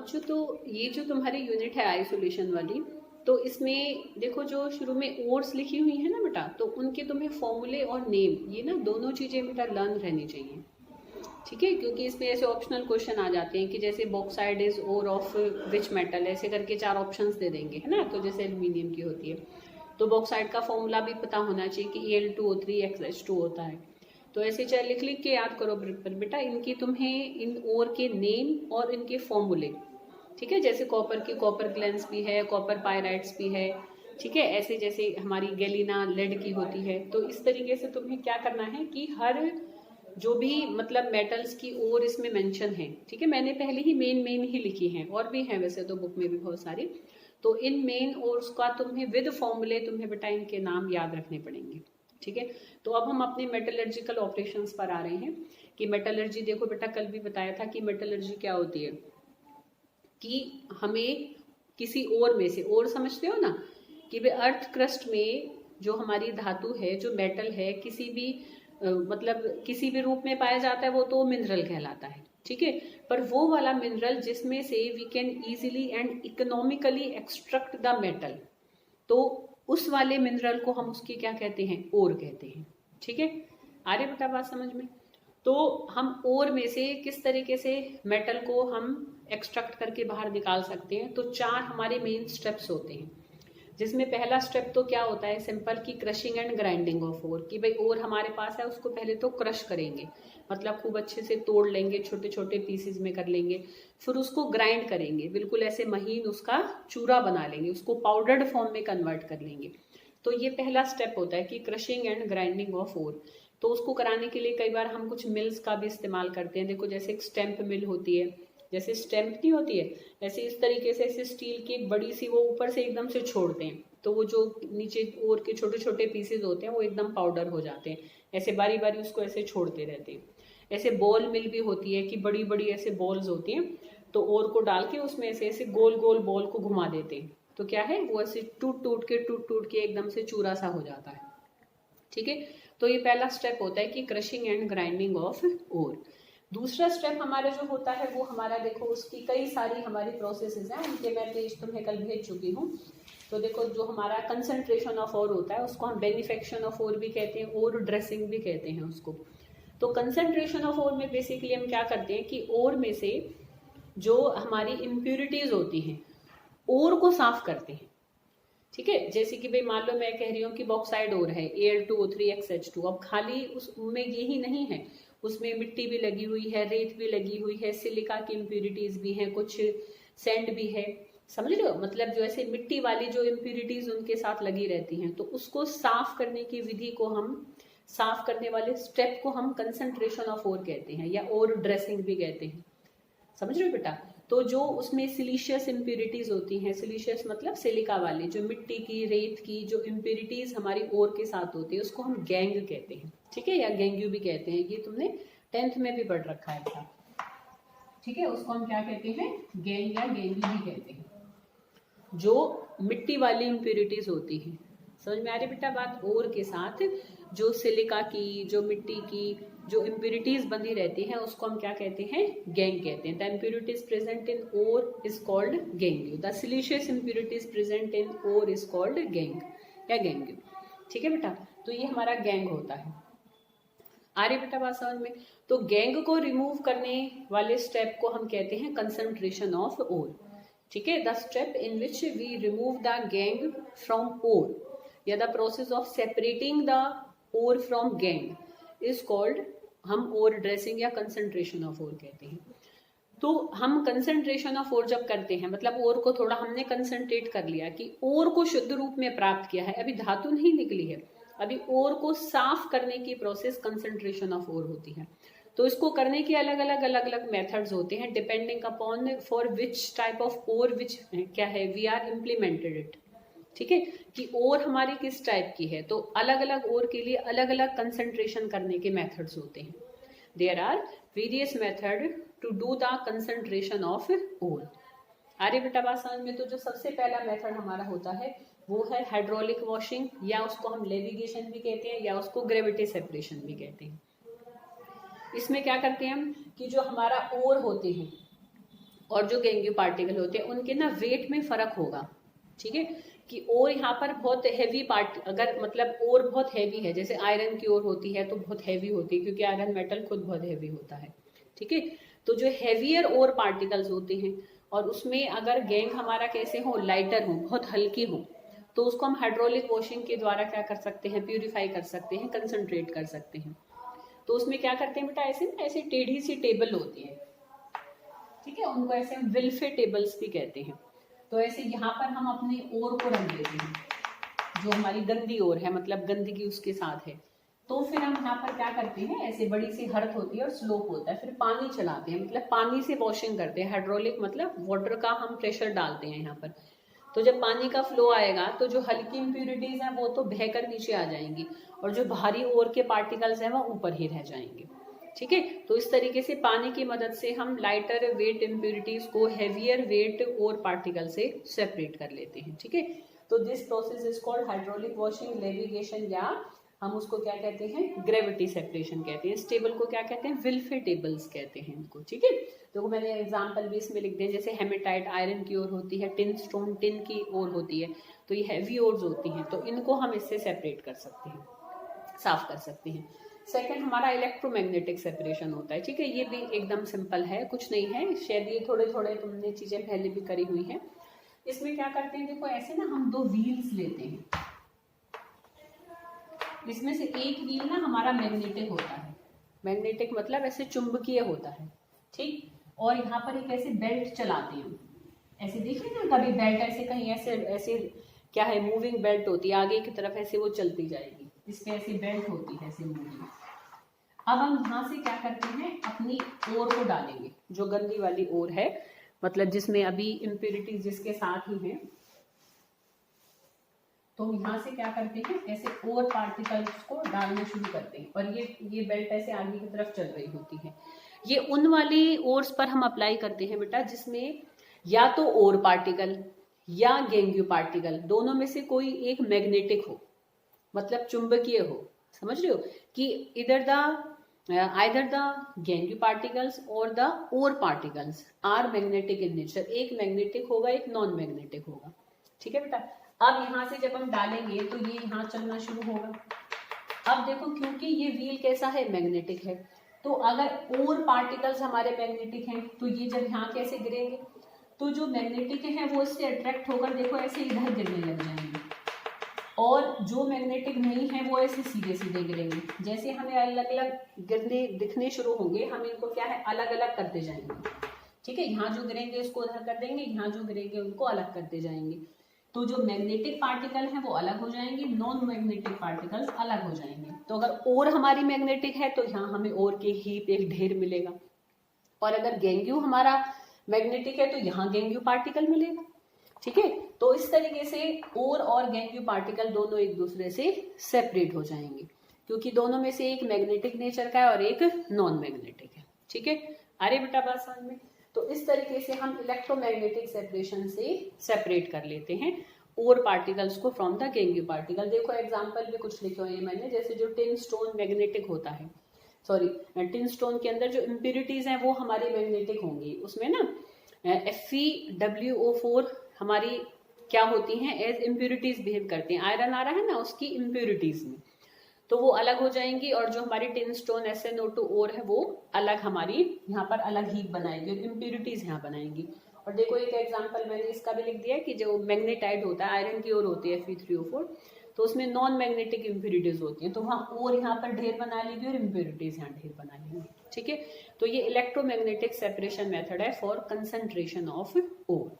बच्चों तो ये जो तुम्हारी यूनिट है आइसोलेशन वाली, तो इसमें देखो जो शुरू में ओर्स लिखी हुई है ना बेटा, तो उनके तुम्हें फॉर्मूले और नेम ये ना दोनों चीजें बेटा लर्न रहनी चाहिए। ठीक है, क्योंकि इसमें ऐसे ऑप्शनल क्वेश्चन आ जाते हैं कि जैसे bauxite is ore of which metal, ऐसे करके 4 ऑप्शंस दे देंगे, है ना। तो जैसे एल्यूमिनियम की होती है, तो बॉक्साइड का फॉर्मूला भी पता होना चाहिए कि Al2O3XH2 होता है। तो ऐसे चाहे लिख लिख के याद करो बेटा, इनकी तुम्हें इन ओर के नेम और इनके फॉर्मूले। ठीक है, जैसे कॉपर की कॉपर ग्लैंस भी है, कॉपर पायराइट्स भी है। ठीक है, ऐसे जैसे हमारी गैलिना लेड की होती है। तो इस तरीके से तुम्हें क्या करना है कि हर जो भी मतलब मेटल्स की ओर इसमें मेंशन है। ठीक है, मैंने पहले ही मेन ही लिखी है, और भी है वैसे तो बुक में भी बहुत सारी। तो इन मेन ओर्स का तुम्हें विद फॉर्मूले तुम्हें बेटा इनके नाम याद रखने पड़ेंगे। ठीक है, तो अब हम अपने मेटलर्जिकल ऑपरेशंस पर आ रहे हैं कि मेटलर्जी, देखो बेटा कल भी बताया था कि मेटलर्जी क्या होती है, कि हमें किसी ओर में से, ओर समझते हो ना, कि वे अर्थ क्रस्ट में जो हमारी धातु है, जो मेटल है, किसी भी मतलब किसी भी रूप में पाया जाता है, वो तो मिनरल कहलाता है। ठीक है, पर वो वाला मिनरल जिसमें से we can easily and economically extract the metal, तो उस वाले मिनरल को हम उसकी क्या कहते हैं, ओर कहते हैं। ठीक है, आ रही बेटा बात समझ में। तो हम ओर में से किस तरीके से मेटल को हम एक्सट्रैक्ट करके बाहर निकाल सकते हैं, तो 4 हमारे मेन स्टेप्स होते हैं। जिसमें पहला स्टेप तो क्या होता है, सिंपल की crushing and grinding of ore, कि भाई ओर हमारे पास है, उसको पहले तो क्रश करेंगे, मतलब खूब अच्छे से तोड़ लेंगे, छोटे छोटे पीसेस में कर लेंगे, फिर उसको ग्राइंड करेंगे, बिल्कुल ऐसे महीन उसका चूरा बना लेंगे, उसको पाउडर्ड फॉर्म में कन्वर्ट कर लेंगे। तो ये पहला स्टेप होता है कि crushing and grinding of ore. तो उसको कराने के लिए कई बार हम कुछ मिल्स का भी इस्तेमाल करते हैं। देखो जैसे एक स्टैंप मिल होती है, जैसे स्टैंप नहीं होती है, ऐसे इस तरीके से ऐसे स्टील की एक बड़ी सी वो ऊपर से एकदम से छोड़ते हैं, तो वो जो नीचे ओर के छोटे छोटे पीसेज होते हैं वो एकदम पाउडर हो जाते हैं। ऐसे बारी बारी उसको ऐसे छोड़ते रहते हैं। ऐसे बॉल मिल भी होती है कि बड़ी बड़ी ऐसे बॉल्स होती हैं, तो ओर को डाल के उसमें ऐसे ऐसे गोल गोल बॉल को घुमा देते हैं, तो क्या है वो ऐसे टूट टूट के एकदम से चूरा सा हो जाता है। ठीक है, तो ये पहला स्टेप होता है कि crushing and grinding of ore. दूसरा स्टेप हमारा जो होता है वो हमारा, देखो उसकी कई सारी हमारी प्रोसेसेस हैं, उनके मैं पेज तुम्हें कल भेज चुकी हूँ। तो देखो जो हमारा कंसंट्रेशन ऑफ ओर होता है उसको हम बेनिफेक्शन ऑफ ओर भी कहते हैं, ओर ड्रेसिंग भी कहते हैं उसको। तो कंसंट्रेशन ऑफ ओर में बेसिकली हम क्या करते हैं कि ओर में से जो हमारी इम्प्यूरिटीज होती हैं ओर को साफ करते हैं। ठीक है, जैसे कि भाई मान लो मैं कह रही हूँ कि बॉक्साइड ओर है Al2O3XH2, अब खाली उसमें यही नहीं है, उसमें मिट्टी भी लगी हुई है, रेत भी लगी हुई है, सिलिका की इम्प्यूरिटीज भी हैं, कुछ सैंड भी है। समझ रहे हो, मतलब जो ऐसे मिट्टी वाली जो इम्प्यूरिटीज उनके साथ लगी रहती हैं, तो उसको साफ करने की विधि को हम, साफ करने वाले स्टेप को हम कंसंट्रेशन ऑफ ओर कहते हैं, या ओर ड्रेसिंग भी कहते हैं। समझ रहे हो बेटा। तो जो उसमें सिलिशियस इम्प्यूरिटीज होती हैं, सिलिशियस मतलब सिलिका वाली, जो मिट्टी की रेत की जो इम्प्यूरिटीज हमारी ओर के साथ होती है, उसको हम गैंग कहते हैं। ठीक है, या गैंग्यू भी कहते हैं, ये तुमने 10th में भी पढ़ रखा है था। ठीक है, उसको हम क्या कहते हैं, गैंग या गैंग्यू भी कहते हैं, जो मिट्टी वाली इम्प्यूरिटीज होती हैं। समझ में आ रही बेटा बात, ओर के साथ जो सिलिका की, जो मिट्टी की जो इम्प्यूरिटीज बंधी रहती हैं उसको हम क्या कहते हैं, गैंग कहते हैं। The impurities present in ore is called gangue, the siliceous impurities present in ore is called gangue या गैंग्यू। ठीक है बेटा, तो ये हमारा गैंग होता है। आ रही बेटा बात समझ में। तो गैंग को रिमूव करने वाले स्टेप को हम कहते हैं कंसंट्रेशन ऑफ ओर। ठीक है, the step in which we remove the gangue from ore, या the process of separating the ore from gangue is called, हम ओर ड्रेसिंग या कंसंट्रेशन ऑफ ओर कहते हैं। तो हम कंसंट्रेशन ऑफ ओर जब करते हैं, मतलब ओर को थोड़ा हमने कंसंट्रेट कर लिया, कि ओर को शुद्ध रूप में प्राप्त किया है, अभी धातु नहीं निकली है, अभी ओर को साफ करने की प्रोसेस कंसंट्रेशन ऑफ ओर होती है। तो इसको करने के अलग अलग मेथड्स होते हैं, depending upon for which type of ore which क्या है वी आर इम्प्लीमेंटेड इट। ठीक है, कि ओर हमारी किस टाइप की है, तो अलग अलग ओर के लिए अलग अलग कंसंट्रेशन करने के मेथड्स होते हैं। There are various method to do the concentration of ore. अरे बेटा बात समझ में। तो जो सबसे पहला मेथड हमारा होता है वो है हाइड्रोलिक वॉशिंग, या उसको हम लेविगेशन भी कहते हैं, या उसको ग्रेविटी सेपरेशन भी कहते हैं। इसमें क्या करते हैं हम कि जो हमारा ओर होते हैं, और जो गैंग्यू पार्टिकल होते हैं उनके ना वेट में फर्क होगा, ठीक है। कि और यहाँ पर बहुत हैवी पार्ट, अगर मतलब और बहुत हैवी है, जैसे आयरन की ओर होती है तो बहुत हैवी होती है, क्योंकि आयरन मेटल खुद बहुत हैवी होता है, ठीक है। तो जो हैवियर और पार्टिकल्स होते हैं, और उसमें अगर गैंग हमारा कैसे हो, लाइटर हो, बहुत हल्की हो, तो उसको हम हाइड्रोलिक वॉशिंग के द्वारा क्या कर सकते हैं, प्यूरिफाई कर सकते हैं, कंसंट्रेट कर सकते हैं। तो उसमें क्या करते हैं बेटा, ऐसे ना ऐसे टेढ़ी सी टेबल होती है, ठीक है, उनको ऐसे हम विल्फे टेबल्स भी कहते हैं। तो ऐसे यहाँ पर हम अपने ओर को रख देते हैं, जो हमारी गंदी ओर है, मतलब गंदगी उसके साथ है। तो फिर हम यहाँ पर क्या करते हैं, ऐसे बड़ी सी हर्थ होती है और स्लोप होता है, फिर पानी चलाते हैं, मतलब पानी से वॉशिंग करते हैं, हाइड्रोलिक मतलब वाटर का हम प्रेशर डालते हैं यहाँ पर। तो जब पानी का फ्लो आएगा तो जो हल्की इंप्यूरिटीज हैं वो तो बहकर नीचे आ जाएंगी, और जो बाहरी ओर के पार्टिकल्स हैं वो ऊपर ही रह जाएंगे, ठीक है। तो इस तरीके से पानी की मदद से हम लाइटर वेट इम्प्यूरिटीज को हेवियर वेट और पार्टिकल से सेपरेट कर लेते हैं, ठीक है। तो this process is called hydraulic washing, levigation, या हम उसको क्या कहते हैं, ग्रेविटी सेपरेशन कहते हैं। इस टेबल को क्या कहते हैं, विल्फे टेबल्स कहते हैं इनको, ठीक है। तो मैंने एग्जांपल भी इसमें लिख दिए, जैसे हेमेटाइट आयरन की ओर होती है, टिन स्टोन टिन की ओर होती है, तो ये हैवी ओर्स होती हैं, तो इनको हम इससे सेपरेट कर सकते हैं, साफ कर सकते हैं। सेकंड हमारा इलेक्ट्रोमैग्नेटिक सेपरेशन होता है, ठीक है। ये भी एकदम सिंपल है, कुछ नहीं है, शायद ये थोड़े थोड़े तुमने चीजें पहले भी करी हुई हैं। इसमें क्या करते हैं, देखो ऐसे ना हम दो व्हील्स लेते हैं, इसमें से एक व्हील ना हमारा मैग्नेटिक होता है, मैग्नेटिक मतलब ऐसे चुंबकीय होता है, ठीक। और यहाँ पर एक ऐसे बेल्ट चलाते हैं, ऐसे देखिए ना कभी बेल्ट ऐसे कहीं ऐसे ऐसे क्या है, मूविंग बेल्ट होती है, आगे की तरफ ऐसे वो चलती जाएगी, इसमें ऐसी बेल्ट होती है ऐसे मूविंग। अब हम यहाँ से क्या करते हैं, अपनी ओर को डालेंगे, जो गंदी वाली ओर है, मतलब जिसमें अभी इम्प्यूरिटीज जिसके साथ ही है, तो यहाँ से क्या करते हैं, ऐसे और पार्टिकल्स को डालना शुरू करते हैं, और ये बेल्ट ऐसे आगे की तरफ चल रही होती है। ये उन वाली ओर्स पर हम अप्लाई करते हैं बेटा जिसमें या तो ओर पार्टिकल या गैंग्यू पार्टिकल, दोनों में से कोई एक मैग्नेटिक हो, मतलब चुंबकीय हो, समझ रहे हो, कि इधर the either the Gangu particles or the ore particles are magnetic in nature, एक मैग्नेटिक होगा एक नॉन मैग्नेटिक होगा, ठीक है बेटा। अब यहाँ से जब हम डालेंगे तो ये यहाँ चलना शुरू होगा। अब देखो क्योंकि ये व्हील कैसा है, मैग्नेटिक है, तो अगर और पार्टिकल्स हमारे मैग्नेटिक हैं तो ये जब यहाँ कैसे गिरेंगे, तो जो मैग्नेटिक है वो इससे अट्रैक्ट होकर देखो ऐसे इधर गिरने लग जाएंगे, और जो मैग्नेटिक नहीं है वो ऐसे सीधे सीधे गिरेंगे। जैसे हमें अलग अलग गिरने दिखने शुरू होंगे, हम इनको क्या है अलग अलग करते जाएंगे, ठीक है। यहाँ जो गिरेंगे उसको उधर कर देंगे, यहाँ जो गिरेंगे उनको अलग करते जाएंगे। तो जो मैग्नेटिक पार्टिकल है वो अलग हो जाएंगे, नॉन मैग्नेटिक पार्टिकल्स अलग हो जाएंगे। तो अगर और हमारी मैग्नेटिक है तो यहाँ हमें और के हीप एक ढेर मिलेगा, और अगर गैंग्यू हमारा मैग्नेटिक है तो यहाँ गैंग्यू पार्टिकल मिलेगा, ठीक है। तो इस तरीके से और गैंग्यू पार्टिकल दोनों एक दूसरे से सेपरेट हो जाएंगे, क्योंकि दोनों में से एक मैग्नेटिक नेचर का है और एक नॉन मैग्नेटिक है, ठीक है। अरे बेटा बात समझ में। तो इस तरीके से हम इलेक्ट्रोमैग्नेटिक सेपरेशन से सेपरेट कर लेते हैं और पार्टिकल्स को फ्रॉम द गैंग्यू पार्टिकल। देखो एग्जांपल भी कुछ लिखे हुए हैं मैंने, जैसे जो टिन स्टोन मैग्नेटिक होता है, सॉरी टिन स्टोन के अंदर जो इम्प्यूरिटीज हैं वो हमारी मैग्नेटिक होंगी, उसमें ना FeWO4 हमारी क्या होती हैं, एज इम्प्यूरिटीज बिहेव करते हैं। आयरन आ रहा है ना उसकी इम्प्यूरिटीज में, तो वो अलग हो जाएंगी, और जो हमारी टिन स्टोन SnO2 और है वो अलग हमारी यहाँ पर अलग हीप बनाएंगे, इम्प्यूरिटीज यहाँ बनाएंगी। और देखो एक एग्जांपल मैंने इसका भी लिख दिया है कि जो मैग्नेटाइड होता है आयरन की ओर होती है Fe3O4, तो उसमें नॉन मैग्नेटिक इम्प्यूरिटीज होती है, तो वहाँ और यहाँ पर ढेर बना लेगी और इम्प्यूरिटीज यहाँ ढेर बना लेंगे, ठीक है। तो ये इलेक्ट्रोमैग्नेटिक सेपरेशन मेथड है फॉर कंसंट्रेशन ऑफ ओर।